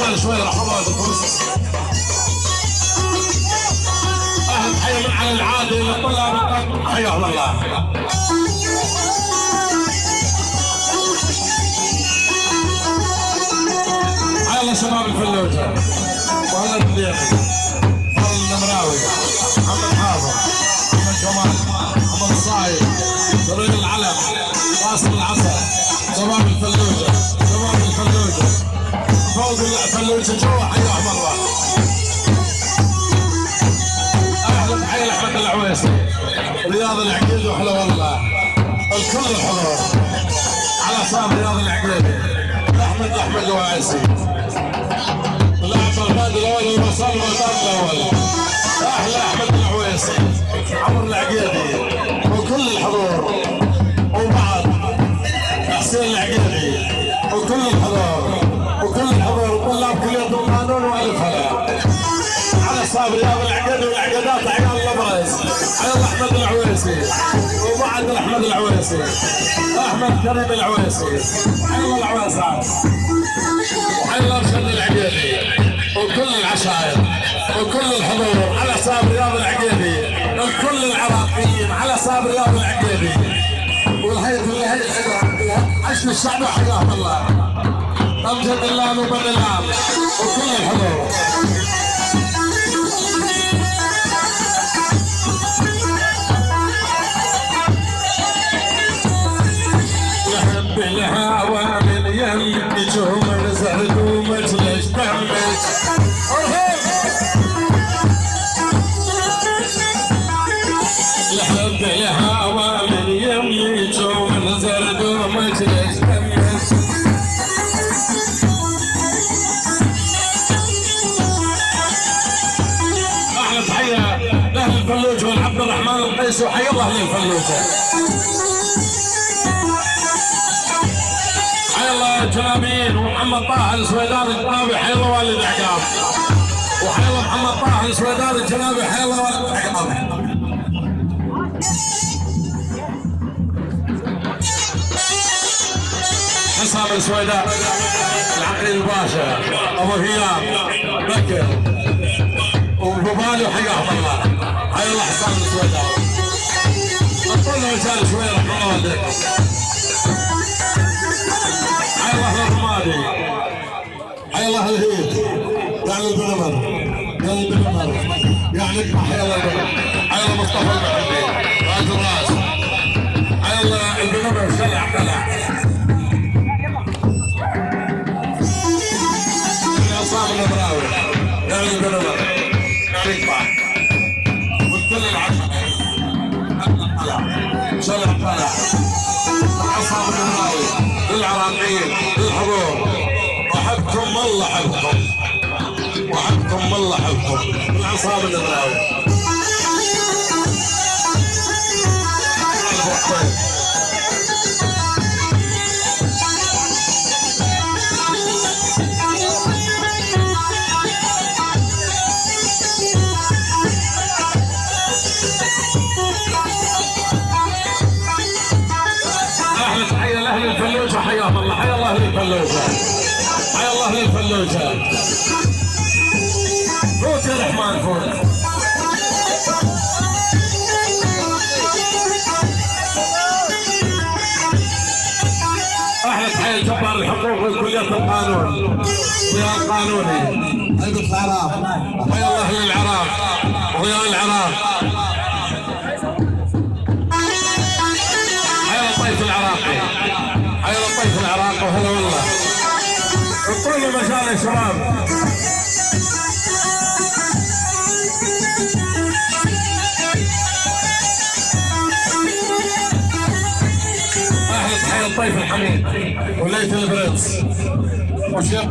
رجال شوي راح الله الفرصه. اهل حي من على العاده للطلاب حياهم الله. حيا الله شباب الفلوجه وهلا الضيافه فضل النمراوي محمد حافظ محمد جمال محمد الصايد طريق العلم واصل العصر شباب الفلوجه شباب الفلوجه فوز الفلوجه جوا حياهم الله. اهلا حي احمد العويسي رياض العقيدي وحلا والله الكل الحضور على صاب رياض العقيدي احمد العويسي لاعب الفادي الاول والمصاب الاول احلى احمد العويسي عمر العقيدي وكل الحضور وبعض حسين العقيدي وكل الحضور وطلاب كليه القانون والف هلا على صاب رياض العقيدي والعقيدات عيال الابرز عيال احمد العويسي وبعد احمد العويسي احمد كريم العويسي عيال العويسات وعيال ارشد العقيدي وكل العشائر وكل الحضور على صاب رياض العقيدي وكل العراقيين على صاب رياض العقيدي والهيئه عشر الشعب وحياهم الله امجد اللام وبن اللام وكل الحضور. يحب الهوى من يم نجوم الزهد ومجلس دمك يحب الهوى من يم نجوم الزهد ومجلس دمك. احلى تحيه لاهل الفلوجه والعبد الرحمن القيسي وحي الله اهل الفلوجه. حي الله جنابين ومحمد طه السويدان الجنابي حي الله والد عقاب وحي الله محمد طه السويدان الجنابي حي الله والد عقاب. حسام السويدان العقيل الباشا ابو هيام بكر وبوبالي وحياهم الله. حي الله حسام السويدان اطلنا رجال شوي رحمه الله والديك. حي الله الرمادي حي الله الهيد يعني البنمر يعني نجمة حي الله البنمر حي الله مصطفى المحمدي راس الراس حي الله البنمر شلع طلع عصام النمراوي يعني البنمر يعني نجمة وكل العشرة شلع طلع عصام النمراوي للعراقيين للحضور وحبكم والله حبكم وحبكم والله حبكم من عصام النمراوي. اهلا تحيه لاهل الفلوجه حياهم الله. حيا الله اهل الفلوجه حيا الله اهل الفلوجه. فوت يا رحمن فوت. احلى تحيه لجبار الحقوق وكليه القانون ويا القانوني هيبه العراق. حيا الله اهل العراق ويا العراق. حيا الطيف العراقي حيا الطيف العراقي وهلا والله. اطلبوا مجال يا شباب. اهلا تحيه الطيف الحميد وليث البرنس وشيخ